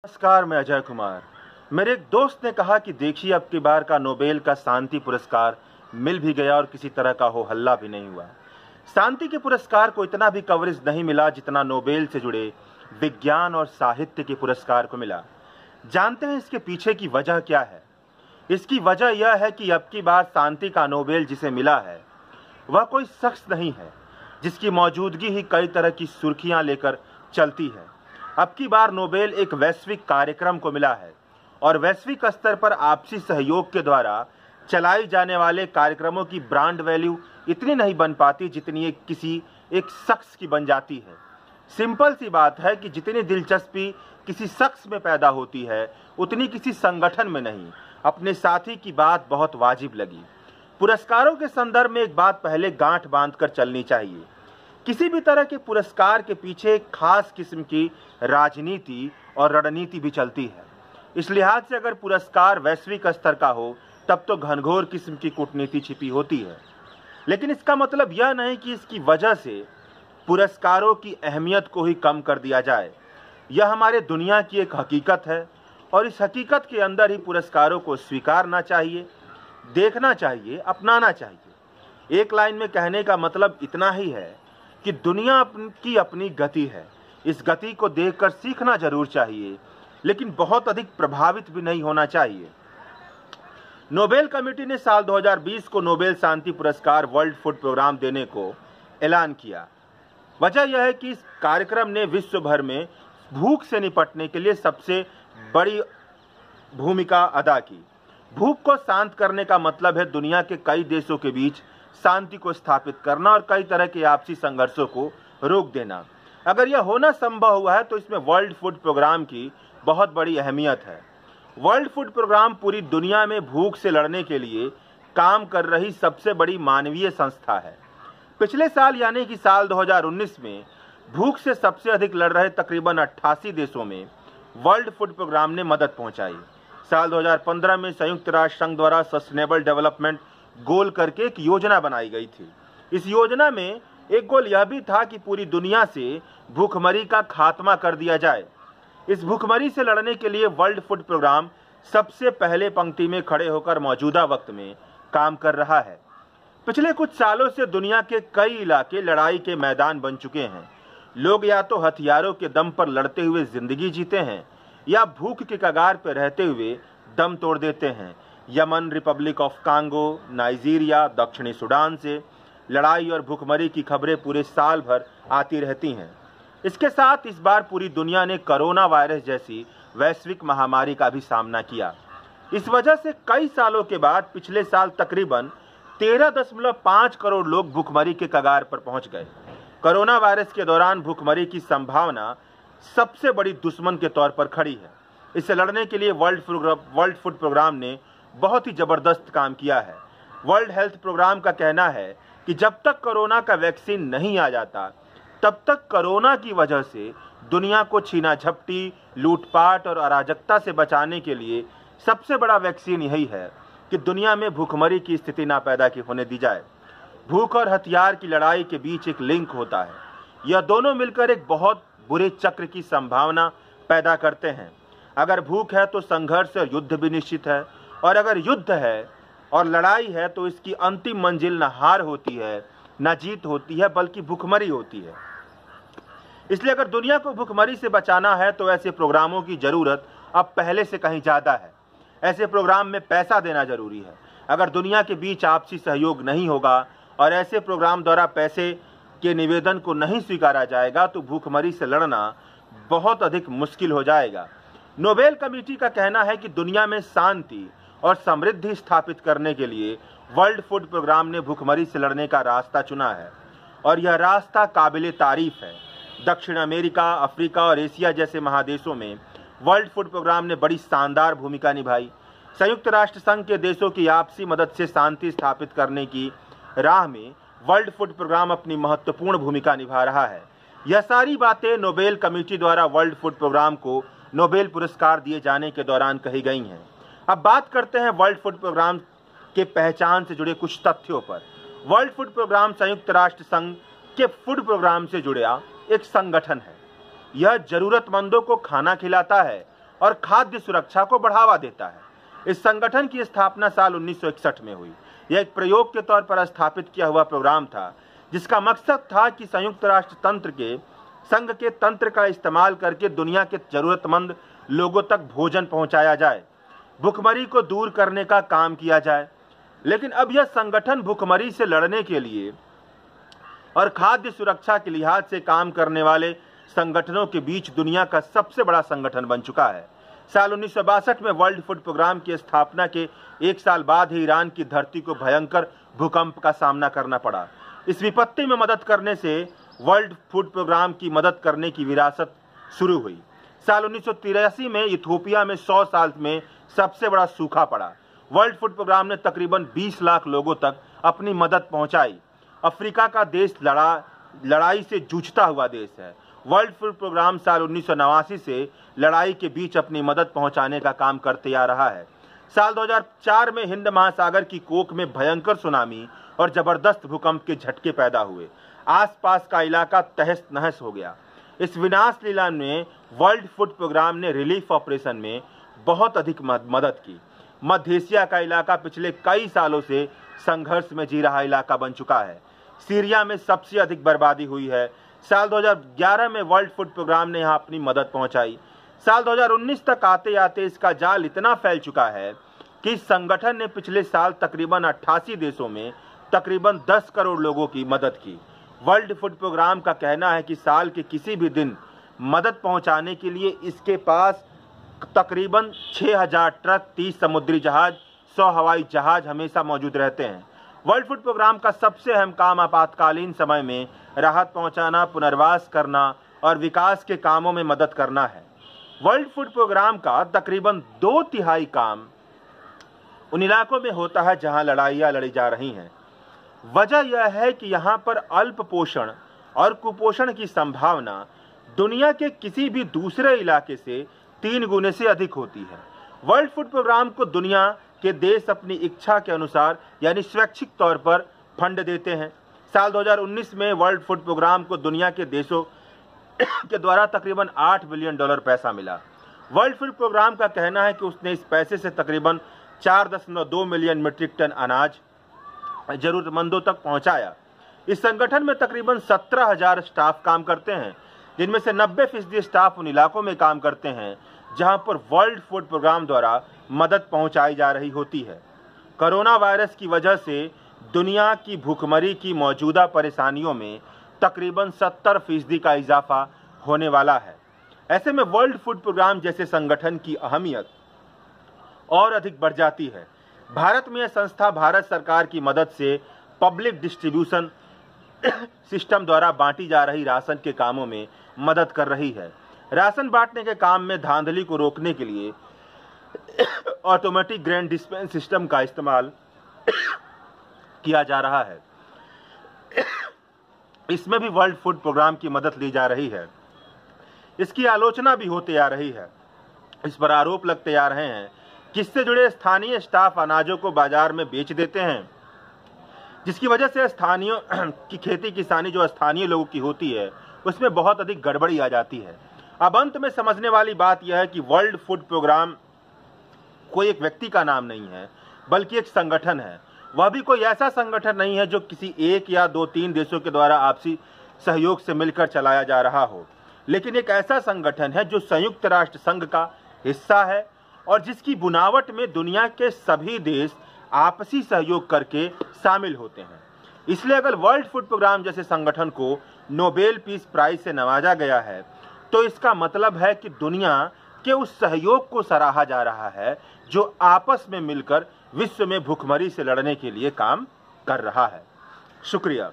नमस्कार, मैं अजय कुमार। मेरे एक दोस्त ने कहा कि देखिए, अब की बार का नोबेल का शांति पुरस्कार मिल भी गया और किसी तरह का हो हल्ला भी नहीं हुआ। शांति के पुरस्कार को इतना भी कवरेज नहीं मिला जितना नोबेल से जुड़े विज्ञान और साहित्य के पुरस्कार को मिला। जानते हैं इसके पीछे की वजह क्या है? इसकी वजह यह है कि अब की बार शांति का नोबेल जिसे मिला है वह कोई शख्स नहीं है जिसकी मौजूदगी ही कई तरह की सुर्खियां लेकर चलती है। अब की बार नोबेल एक वैश्विक कार्यक्रम को मिला है और वैश्विक स्तर पर आपसी सहयोग के द्वारा चलाई जाने वाले कार्यक्रमों की ब्रांड वैल्यू इतनी नहीं बन पाती जितनी एक शख्स की बन जाती है। सिंपल सी बात है कि जितनी दिलचस्पी किसी शख्स में पैदा होती है उतनी किसी संगठन में नहीं। अपने साथी की बात बहुत वाजिब लगी। पुरस्कारों के संदर्भ में एक बात पहले गांठ बांधकर चलनी चाहिए। किसी भी तरह के पुरस्कार के पीछे एक खास किस्म की राजनीति और रणनीति भी चलती है। इस लिहाज से अगर पुरस्कार वैश्विक स्तर का हो तब तो घनघोर किस्म की कूटनीति छिपी होती है। लेकिन इसका मतलब यह नहीं कि इसकी वजह से पुरस्कारों की अहमियत को ही कम कर दिया जाए। यह हमारे दुनिया की एक हकीकत है और इस हकीकत के अंदर ही पुरस्कारों को स्वीकारना चाहिए, देखना चाहिए, अपनाना चाहिए। एक लाइन में कहने का मतलब इतना ही है कि दुनिया की अपनी गति है। इस गति को देखकर सीखना जरूर चाहिए, लेकिन बहुत अधिक प्रभावित भी नहीं होना चाहिए। नोबेल कमेटी ने साल 2020 को नोबेल शांति पुरस्कार वर्ल्ड फूड प्रोग्राम देने को ऐलान किया। वजह यह है कि इस कार्यक्रम ने विश्व भर में भूख से निपटने के लिए सबसे बड़ी भूमिका अदा की। भूख को शांत करने का मतलब है दुनिया के कई देशों के बीच शांति को स्थापित करना और कई तरह के आपसी संघर्षों को रोक देना। अगर यह होना संभव हुआ है तो इसमें वर्ल्ड फूड प्रोग्राम की बहुत बड़ी अहमियत है। वर्ल्ड फूड प्रोग्राम पूरी दुनिया में भूख से लड़ने के लिए काम कर रही सबसे बड़ी मानवीय संस्था है। पिछले साल यानी कि साल 2019 में भूख से सबसे अधिक लड़ रहे तकरीबन 88 देशों में वर्ल्ड फूड प्रोग्राम ने मदद पहुंचाई। साल 2015 में संयुक्त राष्ट्र संघ द्वारा सस्टेनेबल डेवलपमेंट गोल करके एक योजना बनाई गई थी। इस योजना में एक गोल यह भी था कि पूरी दुनिया से भूखमरी का खात्मा कर दिया जाए। इस भूखमरी से लड़ने के लिए वर्ल्ड फूड प्रोग्राम सबसे पहले पंक्ति में खड़े होकर मौजूदा वक्त में काम कर रहा है। पिछले कुछ सालों से दुनिया के कई इलाके लड़ाई के मैदान बन चुके हैं। लोग या तो हथियारों के दम पर लड़ते हुए जिंदगी जीते हैं या भूख के कगार पर रहते हुए दम तोड़ देते हैं। Yemen, Republic of Congo, Nigeria, दक्षिणी सूडान से लड़ाई और भूखमरी की खबरें पूरे साल भर आती रहती हैं। इसके साथ इस बार पूरी दुनिया ने कोरोना वायरस जैसी वैश्विक महामारी का भी सामना किया। इस वजह से कई सालों के बाद पिछले साल तकरीबन 13.5 करोड़ लोग भूखमरी के कगार पर पहुंच गए। कोरोना वायरस के दौरान भूखमरी की संभावना सबसे बड़ी दुश्मन के तौर पर खड़ी है। इससे लड़ने के लिए वर्ल्ड फूड प्रोग्राम ने बहुत ही जबरदस्त काम किया है। वर्ल्ड हेल्थ प्रोग्राम का कहना है कि जब तक कोरोना का वैक्सीन नहीं आ जाता तब तक कोरोना की वजह से दुनिया को छीना झपटी, लूटपाट और अराजकता से बचाने के लिए सबसे बड़ा वैक्सीन यही है कि दुनिया में भूखमरी की स्थिति ना पैदा होने दी जाए। भूख और हथियार की लड़ाई के बीच एक लिंक होता है। यह दोनों मिलकर एक बहुत बुरे चक्र की संभावना पैदा करते हैं। अगर भूख है तो संघर्ष और युद्ध भी निश्चित है, और अगर युद्ध है और लड़ाई है तो इसकी अंतिम मंजिल न हार होती है न जीत होती है बल्कि भूखमरी होती है। इसलिए अगर दुनिया को भूखमरी से बचाना है तो ऐसे प्रोग्रामों की जरूरत अब पहले से कहीं ज्यादा है। ऐसे प्रोग्राम में पैसा देना जरूरी है। अगर दुनिया के बीच आपसी सहयोग नहीं होगा और ऐसे प्रोग्राम द्वारा पैसे के निवेदन को नहीं स्वीकारा जाएगा तो भूखमरी से लड़ना बहुत अधिक मुश्किल हो जाएगा। नोबेल कमेटी का कहना है कि दुनिया में शांति और समृद्धि स्थापित करने के लिए वर्ल्ड फूड प्रोग्राम ने भूखमरी से लड़ने का रास्ता चुना है और यह रास्ता काबिले तारीफ है। दक्षिण अमेरिका, अफ्रीका और एशिया जैसे महादेशों में वर्ल्ड फूड प्रोग्राम ने बड़ी शानदार भूमिका निभाई। संयुक्त राष्ट्र संघ के देशों की आपसी मदद से शांति स्थापित करने की राह में वर्ल्ड फूड प्रोग्राम अपनी महत्वपूर्ण भूमिका निभा रहा है। यह सारी बातें नोबेल कमेटी द्वारा वर्ल्ड फूड प्रोग्राम को नोबेल पुरस्कार दिए जाने के दौरान कही गई हैं। अब बात करते हैं वर्ल्ड फूड प्रोग्राम के पहचान से जुड़े कुछ तथ्यों पर। वर्ल्ड फूड प्रोग्राम संयुक्त राष्ट्र संघ के फूड प्रोग्राम से जुड़ा एक संगठन है। यह जरूरतमंदों को खाना खिलाता है और खाद्य सुरक्षा को बढ़ावा देता है। इस संगठन की स्थापना साल 1961 में हुई। यह एक प्रयोग के तौर पर स्थापित किया हुआ प्रोग्राम था, जिसका मकसद था कि संयुक्त राष्ट्र संघ के तंत्र का इस्तेमाल करके दुनिया के जरूरतमंद लोगों तक भोजन पहुंचाया जाए, भुखमरी को दूर करने का काम किया जाए। लेकिन अब यह संगठन भुखमरी से लड़ने के लिए और खाद्य सुरक्षा के लिहाज से काम करने वाले संगठनों के बीच दुनिया का सबसे बड़ा संगठन बन चुका है। साल 1962 में वर्ल्ड फूड प्रोग्राम की स्थापना के एक साल बाद ही ईरान की धरती को भयंकर भूकंप का सामना करना पड़ा। इस विपत्ति में मदद करने से वर्ल्ड फूड प्रोग्राम की मदद करने की विरासत शुरू हुई। साल 1983 में इथियोपिया में 100 साल में सबसे बड़ा सूखा पड़ा। वर्ल्ड फूड प्रोग्राम ने तकरीबन 20 लाख लोगों तक अपनी मदद पहुंचाई। अफ्रीका का देश लड़ाई से जूझता हुआ देश है। वर्ल्ड फूड प्रोग्राम साल 1989 से लड़ाई के बीच अपनी मदद पहुंचाने का काम करते आ रहा है। साल 2004 में हिंद महासागर की कोख में भयंकर सुनामी और जबरदस्त भूकंप के झटके पैदा हुए। आसपास का इलाका तहस नहस हो गया। इस विनाश लीला में वर्ल्ड फूड प्रोग्राम ने रिलीफ ऑपरेशन में बहुत अधिक मदद की। मध्य एशिया का इलाका पिछले कई सालों से संघर्ष में जी रहा इलाका बन चुका है। सीरिया में सबसे अधिक बर्बादी हुई है। साल 2011 में वर्ल्ड फूड प्रोग्राम ने यहाँ अपनी मदद पहुंचाई। साल 2019 तक आते आते इसका जाल इतना फैल चुका है कि इस संगठन ने पिछले साल तकरीबन 88 देशों में तकरीबन 10 करोड़ लोगों की मदद की। वर्ल्ड फूड प्रोग्राम का कहना है कि साल के किसी भी दिन मदद पहुंचाने के लिए इसके पास तकरीबन 6000 ट्रक, 30 समुद्री जहाज, 100 हवाई जहाज हमेशा मौजूद रहते हैं। वर्ल्ड फूड प्रोग्राम का सबसे अहम काम आपातकालीन समय में राहत पहुंचाना, पुनर्वास करना और विकास के कामों में मदद करना है। वर्ल्ड फूड प्रोग्राम का तकरीबन 2/3 काम उन इलाकों में होता है जहां लड़ाइयां लड़ी जा रही हैं। वजह यह है कि यहां पर अल्प पोषण और कुपोषण की संभावना दुनिया के किसी भी दूसरे इलाके से 3 गुने से अधिक होती है। वर्ल्ड फूड प्रोग्राम को दुनिया के देश अपनी इच्छा के अनुसार यानी स्वैच्छिक तौर पर फंड देते हैं। साल 2019 में वर्ल्ड फूड प्रोग्राम को दुनिया के देशों के द्वारा तकरीबन $8 बिलियन पैसा मिला। वर्ल्ड फूड प्रोग्राम का कहना है कि उसने इस पैसे से तकरीबन 4.2 मिलियन मीट्रिक टन अनाज जरूरतमंदों तक पहुंचाया। इस संगठन में तकरीबन 17,000 स्टाफ काम करते हैं, जिनमें से 90% स्टाफ उन इलाकों में काम करते हैं जहां पर वर्ल्ड फूड प्रोग्राम द्वारा मदद पहुंचाई जा रही होती है। कोरोना वायरस की वजह से दुनिया की भूखमरी की मौजूदा परेशानियों में तकरीबन 70% का इजाफा होने वाला है। ऐसे में वर्ल्ड फूड प्रोग्राम जैसे संगठन की अहमियत और अधिक बढ़ जाती है। भारत में यह संस्था भारत सरकार की मदद से पब्लिक डिस्ट्रीब्यूशन सिस्टम द्वारा बांटी जा रही राशन के कामों में मदद कर रही है। राशन बांटने के काम में धांधली को रोकने के लिए ऑटोमेटिक ग्रेन डिस्पेंस सिस्टम का इस्तेमाल किया जा रहा है। इसमें भी वर्ल्ड फूड प्रोग्राम की मदद ली जा रही है। इसकी आलोचना भी होते आ रही है। इस पर आरोप लगते आ रहे हैं कि इससे जुड़े स्थानीय स्टाफ अनाजों को बाजार में बेच देते हैं, जिसकी वजह से स्थानीय की खेती किसानी जो स्थानीय लोगों की होती है उसमें बहुत अधिक गड़बड़ी आ जाती है। अब अंत में समझने वाली बात यह है कि वर्ल्ड फूड प्रोग्राम कोई एक व्यक्ति का नाम नहीं है, बल्कि एक संगठन है। वह भी कोई ऐसा संगठन नहीं है जो किसी 1 या 2-3 देशों के द्वारा आपसी सहयोग से मिलकर चलाया जा रहा हो, लेकिन एक ऐसा संगठन है जो संयुक्त राष्ट्र संघ का हिस्सा है और जिसकी बुनावट में दुनिया के सभी देश आपसी सहयोग करके शामिल होते हैं। इसलिए अगर वर्ल्ड फूड प्रोग्राम जैसे संगठन को नोबेल पीस प्राइज से नवाजा गया है तो इसका मतलब है कि दुनिया के उस सहयोग को सराहा जा रहा है जो आपस में मिलकर विश्व में भूखमरी से लड़ने के लिए काम कर रहा है। शुक्रिया।